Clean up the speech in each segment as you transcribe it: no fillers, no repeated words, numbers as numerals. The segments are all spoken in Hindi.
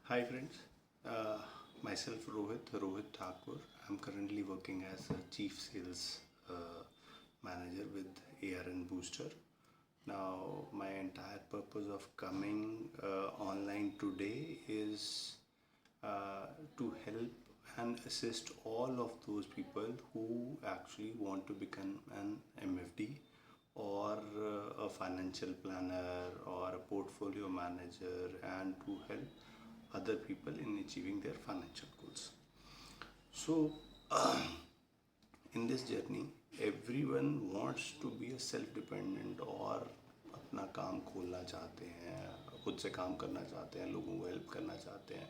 Hi friends, uh, myself Rohit Thakur. I'm currently working as a chief sales manager with ARN Booster. Now, my entire purpose of coming online today is to help and assist all of those people who actually want to become an MFD or a financial planner or a portfolio manager, and to help other people in achieving their financial goals. So, in this journey, everyone wants to be a self dependent और अपना काम खोलना चाहते हैं, खुद से काम करना चाहते हैं, लोगों को हेल्प करना चाहते हैं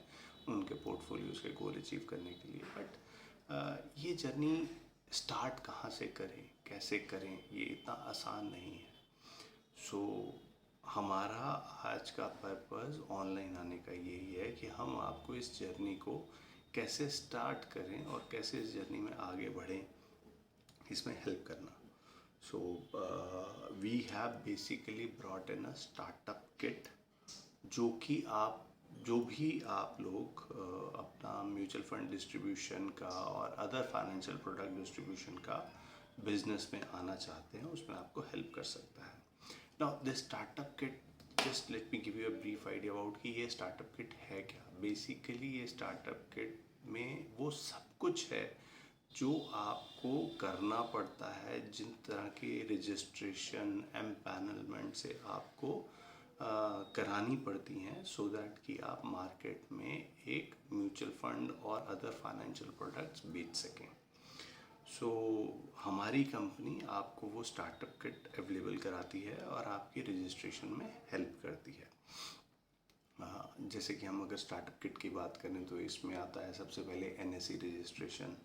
उनके पोर्टफोलियोज के गोल अचीव करने के लिए। बट ये जर्नी स्टार्ट कहाँ से करें, कैसे करें, ये इतना आसान नहीं है। सो हमारा आज का पर्पस ऑनलाइन आने का यही है कि हम आपको इस जर्नी को कैसे स्टार्ट करें और कैसे इस जर्नी में आगे बढ़ें, इसमें हेल्प करना। So we have basically brought in a startup kit, जो भी आप लोग अपना म्यूचुअल फंड डिस्ट्रीब्यूशन का और अदर फाइनेंशियल प्रोडक्ट डिस्ट्रीब्यूशन का बिजनेस में आना चाहते हैं, उसमें आपको हेल्प कर सकता है। Now this startup kit, just let me give you a brief idea about कि ये स्टार्टअप किट है क्या। बेसिकली ये स्टार्टअप किट में वो सब कुछ है जो आपको करना पड़ता है, जिन तरह के रजिस्ट्रेशन एम्पैनलमेंट से आपको करानी पड़ती हैं, सो दैट कि आप मार्केट में एक म्यूचुअल फंड और अदर फाइनेंशियल प्रोडक्ट्स बेच सकें। सो हमारी कंपनी आपको वो स्टार्टअप किट अवेलेबल कराती है और आपकी रजिस्ट्रेशन में हेल्प करती है। जैसे कि हम अगर स्टार्टअप किट की बात करें तो इसमें आता है सबसे पहले NSE रजिस्ट्रेशन,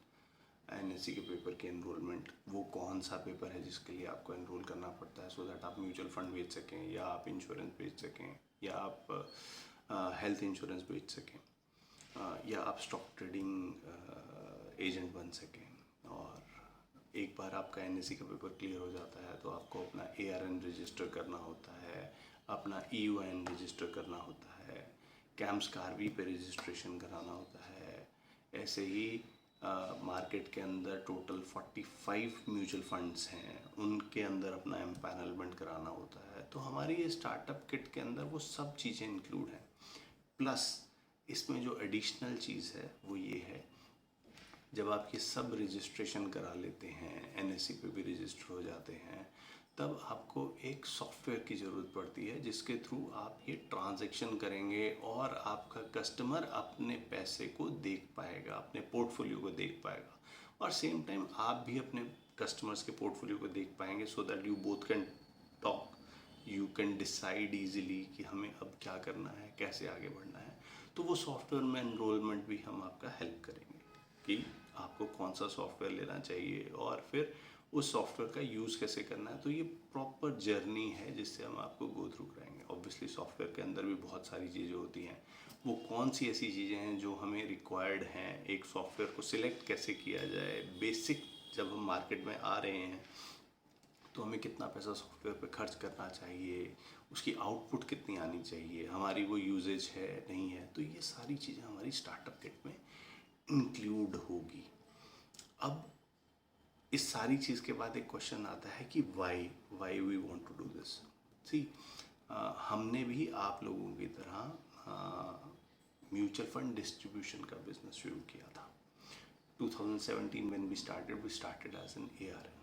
NSE के पेपर की एनरोलमेंट। वो कौन सा पेपर है जिसके लिए आपको एनरोल करना पड़ता है, सो दैट आप म्यूचुअल फंड बेच सकें, या आप इंश्योरेंस बेच सकें, या आप हेल्थ इंश्योरेंस बेच सकें, या आप स्टॉक ट्रेडिंग एजेंट बन सकें। और एक बार आपका NSE का पेपर क्लियर हो जाता है तो आपको अपना ARN रजिस्टर करना होता है, अपना EON रजिस्टर करना होता है, कैम्स कार्वी पे रजिस्ट्रेशन कराना होता है। ऐसे ही मार्केट के अंदर टोटल 45 म्यूचुअल फंड्स हैं, उनके अंदर अपना एम्पैनलमेंट कराना होता है। तो हमारी ये स्टार्टअप किट के अंदर वो सब चीज़ें इंक्लूड हैं। प्लस इसमें जो एडिशनल चीज़ है वो ये है, जब आप ये सब रजिस्ट्रेशन करा लेते हैं, NSE पे भी रजिस्टर हो जाते हैं, तब आपको एक सॉफ्टवेयर की ज़रूरत पड़ती है जिसके थ्रू आप ये ट्रांजैक्शन करेंगे और आपका कस्टमर अपने पैसे को देख पाएगा, अपने पोर्टफोलियो को देख पाएगा, और सेम टाइम आप भी अपने कस्टमर्स के पोर्टफोलियो को देख पाएंगे, so that you both can talk, you can decide easily कि हमें अब क्या करना है, कैसे आगे बढ़ना है। तो वो सॉफ्टवेयर में एनरोलमेंट भी हम आपका हेल्प करेंगे कि आपको कौन सा सॉफ्टवेयर लेना चाहिए और फिर उस सॉफ्टवेयर का यूज़ कैसे करना है। तो ये प्रॉपर जर्नी है जिससे हम आपको गो थ्रू कराएंगे। ऑब्वियसली सॉफ्टवेयर के अंदर भी बहुत सारी चीज़ें होती हैं, वो कौन सी ऐसी चीज़ें हैं जो हमें रिक्वायर्ड हैं, एक सॉफ्टवेयर को सिलेक्ट कैसे किया जाए, बेसिक जब हम मार्केट में आ रहे हैं तो हमें कितना पैसा सॉफ्टवेयर पे खर्च करना चाहिए, उसकी आउटपुट कितनी आनी चाहिए, हमारी वो यूजेज है नहीं है। तो ये सारी चीज़ें हमारी स्टार्टअप किट में इंक्लूड होगी। अब इस सारी चीज़ के बाद एक क्वेश्चन आता है कि why we want to do this. See, हमने भी आप लोगों की तरह म्यूचुअल फंड डिस्ट्रीब्यूशन का बिजनेस शुरू किया था। 2017 when we started as an ARN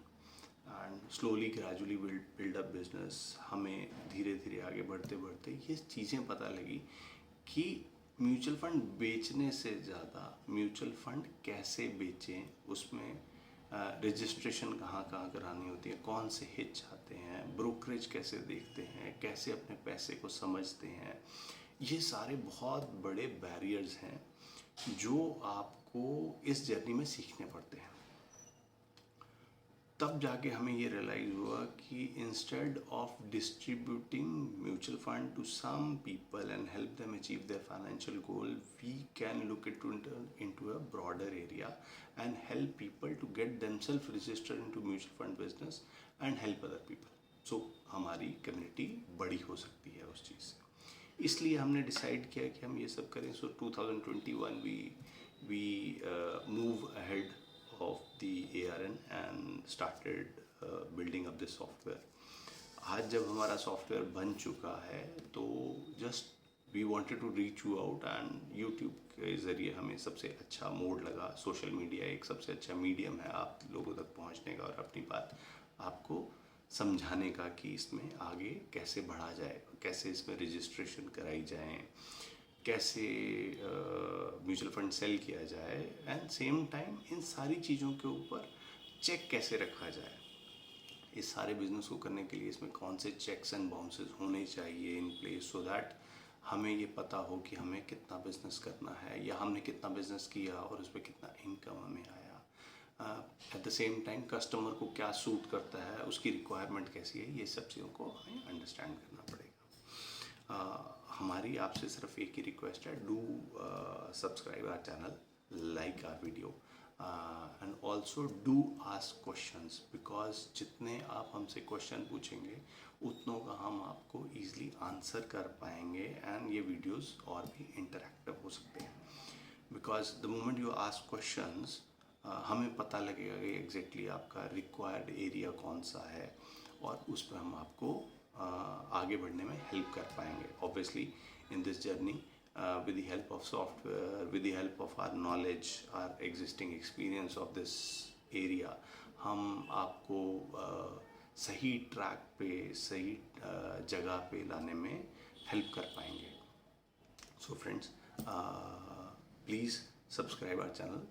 and slowly gradually build up business। हमें धीरे धीरे आगे बढ़ते बढ़ते ये चीज़ें पता लगी कि म्यूचुअल फंड बेचने से ज़्यादा म्यूचुअल फंड कैसे बेचें, उसमें रजिस्ट्रेशन कहाँ कहाँ करानी होती है, कौन से हिच आते हैं, ब्रोकरेज कैसे देखते हैं, कैसे अपने पैसे को समझते हैं। ये सारे बहुत बड़े बैरियर्स हैं जो आपको इस जर्नी में सीखने पड़ते हैं। तब जाके हमें ये रियलाइज़ हुआ कि instead of distributing mutual fund to some people and help them achieve their financial goal, we can look into a broader area and help people to get themselves registered into mutual fund business and help other people। So हमारी कम्युनिटी बड़ी हो सकती है उस चीज़ से। इसलिए हमने डिसाइड किया कि हम ये सब करें. सो 2021 we move ahead of the ARN and started building up this software. आज जब हमारा सॉफ्टवेयर बन चुका है तो just we wanted to reach you out, and YouTube के ज़रिए हमें सबसे अच्छा मोड लगा. सोशल मीडिया एक सबसे अच्छा मीडियम है आप लोगों तक पहुंचने का और अपनी बात आपको समझाने का कि इसमें आगे कैसे बढ़ा जाए, कैसे इसमें रजिस्ट्रेशन कराई जाए, कैसे म्यूचुअल फंड सेल किया जाए, एंड सेम टाइम इन सारी चीज़ों के ऊपर चेक कैसे रखा जाए. इस सारे बिजनेस को करने के लिए इसमें कौन से चेक्स एंड बाउंसेस होने चाहिए इन प्लेस, सो दैट हमें ये पता हो कि हमें कितना बिजनेस करना है या हमने कितना बिजनेस किया और उस पर कितना इनकम हमें आया. At the same time customer को क्या सूट करता है, उसकी रिक्वायरमेंट कैसी है, ये सब चीज़ों को हमें अंडरस्टैंड करना पड़ेगा. हमारी आपसे सिर्फ एक ही रिक्वेस्ट है, do subscribe our channel, like our video, and also do ask questions, because जितने आप हमसे क्वेश्चन पूछेंगे उतनों का हम आपको ईजिली आंसर कर पाएंगे, एंड ये वीडियोस और भी इंटरैक्टिव हो सकते हैं. Because the moment you ask questions हमें पता लगेगा कि एग्जैक्टली आपका रिक्वायर्ड एरिया कौन सा है और उस पर हम आपको आगे बढ़ने में हेल्प कर पाएंगे. Obviously in this journey, with the help of software, with the help of our knowledge, our existing experience of this area, हम आपको सही ट्रैक पे, सही जगह पे लाने में हेल्प कर पाएंगे. So friends, please subscribe our channel.